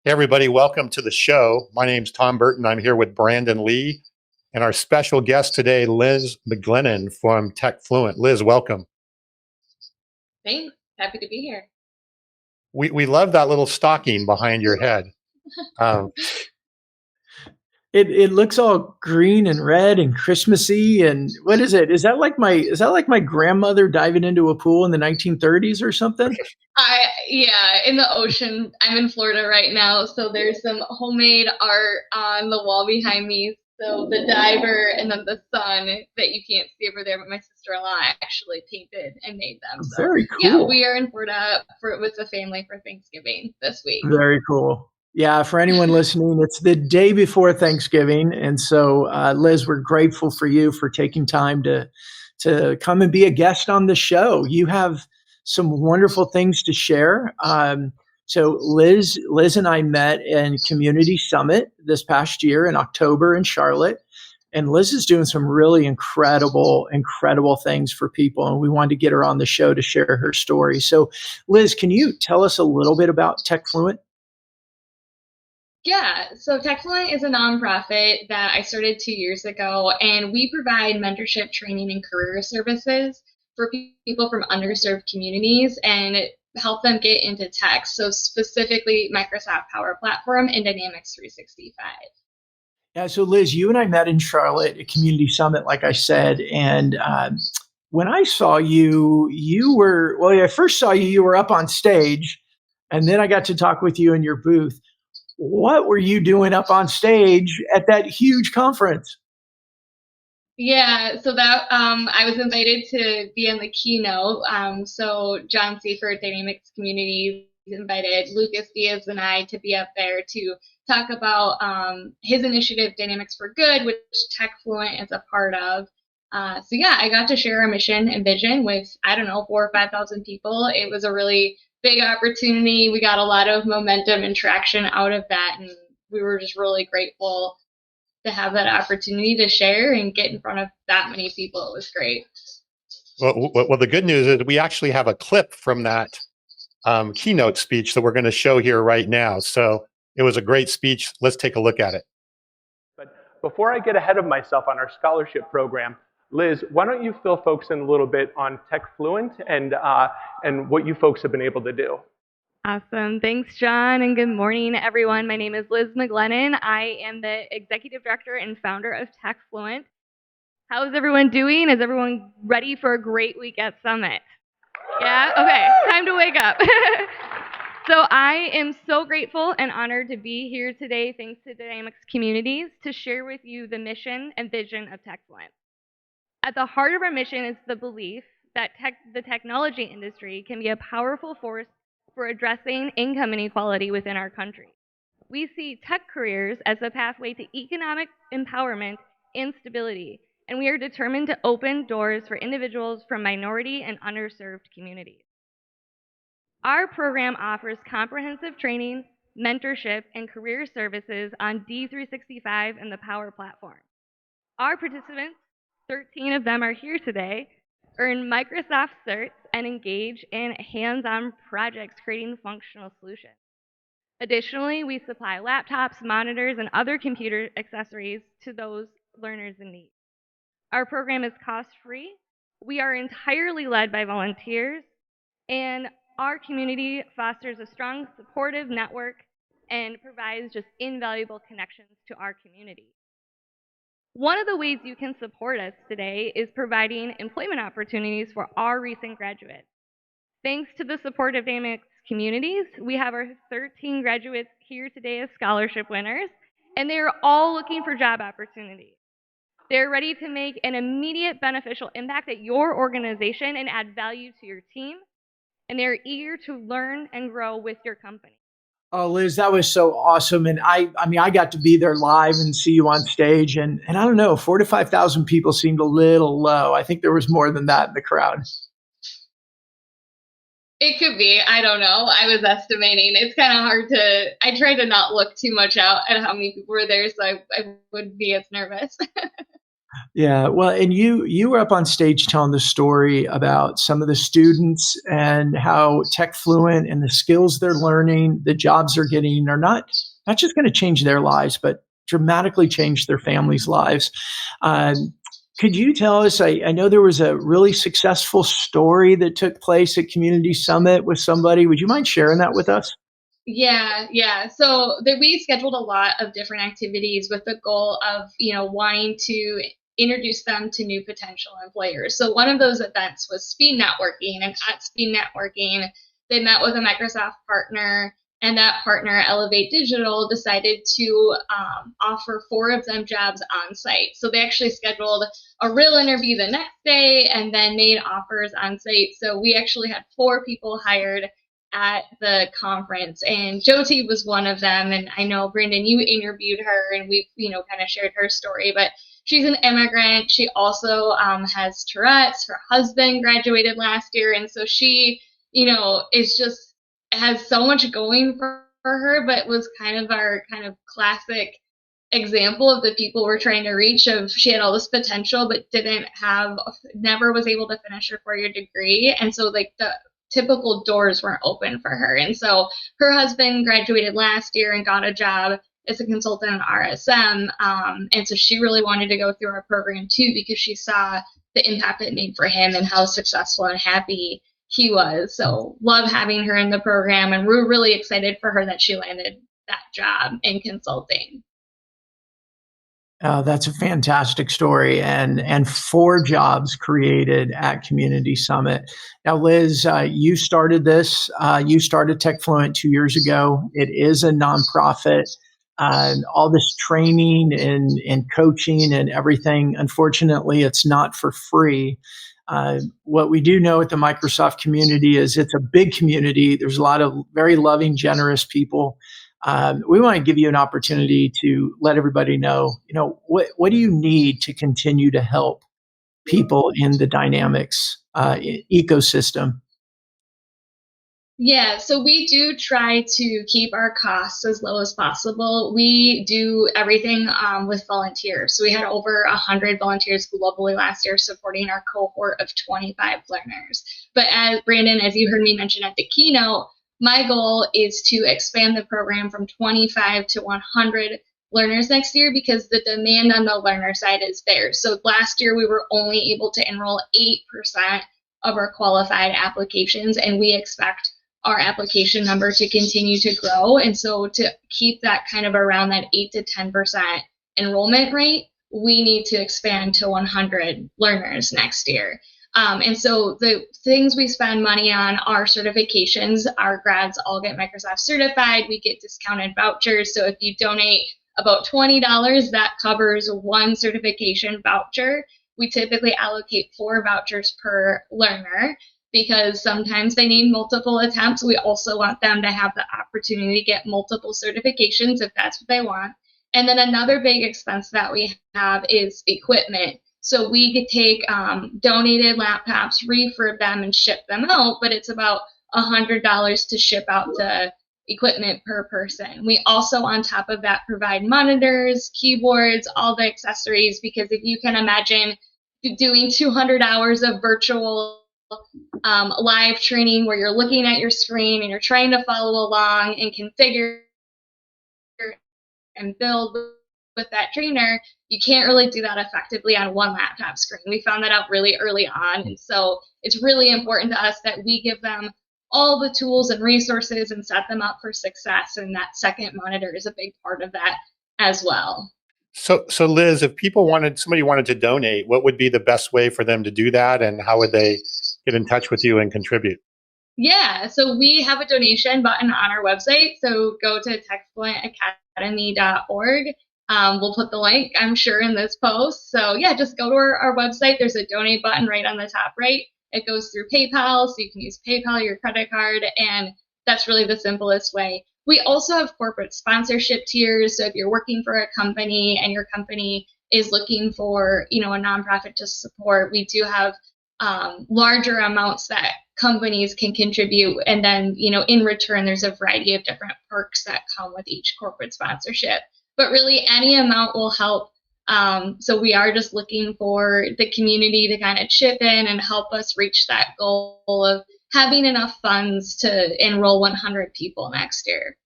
Hey everybody, welcome to the show. My name's Tom Burton. I'm here with Brandon Lee and our special guest today, Liz McGlennon from TechFluent. Liz, welcome. Thanks. Happy to be here. We love that little stocking behind your head. It looks all green and red and Christmassy. And what is it? Is that like my grandmother diving into a pool in the 1930s or something? In the ocean. I'm in Florida right now, so there's some homemade art on the wall behind me. So the diver and then the sun that you can't see over there, but my sister-in-law actually painted and made them. So, very cool. Yeah, we are in Florida with the family for Thanksgiving this week. Very cool. Yeah, for anyone listening, it's the day before Thanksgiving. And so, Liz, we're grateful for you for taking time to come and be a guest on the show. You have some wonderful things to share. So Liz and I met in Community Summit this past year in October in Charlotte. And Liz is doing some really incredible things for people. And we wanted to get her on the show to share her story. So Liz, can you tell us a little bit about TechFluent? Yeah, so TechFluent is a nonprofit that I started 2 years ago, and we provide mentorship, training, and career services for people from underserved communities and help them get into tech, so specifically Microsoft Power Platform and Dynamics 365. Yeah, so Liz, you and I met in Charlotte at Community Summit, like I said, and when I saw you, I first saw you were up on stage, and then I got to talk with you in your booth. What were you doing up on stage at that huge conference? Yeah, so that I was invited to be in the keynote. So John Seifert, Dynamics Community, invited Lucas Diaz and I to be up there to talk about his initiative, Dynamics for Good, which TechFluent is a part of. I got to share our mission and vision with, 4,000 or 5,000 people. It was a really big opportunity. We got a lot of momentum and traction out of that, and we were just really grateful to have that opportunity to share and get in front of that many people. It was great. Well, the good news is we actually have a clip from that keynote speech that we're going to show here right now. So it was a great speech. Let's take a look at it. But before I get ahead of myself on our scholarship program, Liz, why don't you fill folks in a little bit on TechFluent and what you folks have been able to do? Awesome. Thanks, John, and good morning, everyone. My name is Liz McGlennon. I am the Executive Director and founder of TechFluent. How is everyone doing? Is everyone ready for a great week at Summit? Yeah? Okay, time to wake up. So I am so grateful and honored to be here today, thanks to Dynamics Communities, to share with you the mission and vision of TechFluent. At the heart of our mission is the belief that the technology industry can be a powerful force for addressing income inequality within our country. We see tech careers as a pathway to economic empowerment and stability, and we are determined to open doors for individuals from minority and underserved communities. Our program offers comprehensive training, mentorship, and career services on D365 and the Power Platform. Our participants, 13 of them are here today, earn Microsoft certs and engage in hands-on projects creating functional solutions. Additionally, we supply laptops, monitors, and other computer accessories to those learners in need. Our program is cost-free. We are entirely led by volunteers, and our community fosters a strong, supportive network and provides just invaluable connections to our community. One of the ways you can support us today is providing employment opportunities for our recent graduates. Thanks to the support of Dynamics Communities, we have our 13 graduates here today as scholarship winners, and they are all looking for job opportunities. They're ready to make an immediate beneficial impact at your organization and add value to your team, and they're eager to learn and grow with your company. Oh, Liz, that was so awesome. And I got to be there live and see you on stage. And I don't know, 4,000 to 5,000 people seemed a little low. I think there was more than that in the crowd. It could be. I don't know. I was estimating. It's kind of hard I try to not look too much out at how many people were there, so I wouldn't be as nervous. Yeah, well, and you were up on stage telling the story about some of the students and how TechFluent and the skills they're learning, the jobs they're getting are not just going to change their lives, but dramatically change their families' lives. Could you tell us? I know there was a really successful story that took place at Community Summit with somebody. Would you mind sharing that with us? Yeah. So we scheduled a lot of different activities with the goal of, wanting to introduce them to new potential employers. So one of those events was speed networking, and at speed networking, they met with a Microsoft partner, and that partner, Elevate Digital, decided to offer 4 of them jobs on site. So they actually scheduled a real interview the next day and then made offers on site. So we actually had 4 people hired at the conference, and Jyoti was one of them. And I know, Brandon, you interviewed her, and we've kind of shared her story, but she's an immigrant. She also has Tourette's. Her husband graduated last year, and so she is just has so much going for her, but was kind of our kind of classic example of the people we're trying to reach. Of she had all this potential but never was able to finish her 4-year degree, and so like the typical doors weren't open for her. And so her husband graduated last year and got a job as a consultant at RSM, and so she really wanted to go through our program too, because she saw the impact it made for him and how successful and happy he was. So love having her in the program, and we're really excited for her that she landed that job in consulting. That's a fantastic story, and 4 jobs created at Community Summit. Now, Liz, you started this. You started TechFluent 2 years ago. It is a nonprofit. All this training and coaching and everything, unfortunately, it's not for free. What we do know at the Microsoft community is it's a big community. There's a lot of very loving, generous people. We want to give you an opportunity to let everybody know, what do you need to continue to help people in the Dynamics ecosystem? Yeah, so we do try to keep our costs as low as possible. We do everything with volunteers. So we had over 100 volunteers globally last year supporting our cohort of 25 learners. But as Brandon, as you heard me mention at the keynote, my goal is to expand the program from 25 to 100 learners next year, because the demand on the learner side is there. So last year we were only able to enroll 8% of our qualified applications, and we expect our application number to continue to grow. And so to keep that kind of around that 8 to 10% enrollment rate, we need to expand to 100 learners next year. And so the things we spend money on are certifications. Our grads all get Microsoft certified. We get discounted vouchers. So if you donate about $20, that covers 1 certification voucher. We typically allocate 4 vouchers per learner, because sometimes they need multiple attempts. We also want them to have the opportunity to get multiple certifications if that's what they want. And then another big expense that we have is equipment. So we could take donated laptops, refurb them, and ship them out, but it's about $100 to ship out the equipment per person. We also, on top of that, provide monitors, keyboards, all the accessories, because if you can imagine doing 200 hours of virtual live training where you're looking at your screen and you're trying to follow along and configure and build with that trainer, you can't really do that effectively on 1 laptop screen. We found that out really early on. And so it's really important to us that we give them all the tools and resources and set them up for success. And that second monitor is a big part of that as well. So Liz, if somebody wanted to donate, what would be the best way for them to do that, and how would they get in touch with you and contribute? Yeah, so we have a donation button on our website. So go to techfluentacademy.org. We'll put the link, I'm sure, in this post. So yeah, just go to our website. There's a donate button right on the top right. It goes through PayPal, so you can use PayPal, your credit card, and that's really the simplest way. We also have corporate sponsorship tiers. So if you're working for a company and your company is looking for, a nonprofit to support, we do have larger amounts that companies can contribute. And then, in return, there's a variety of different perks that come with each corporate sponsorship. But really, any amount will help So we are just looking for the community to kind of chip in and help us reach that goal of having enough funds to enroll 100 people next year.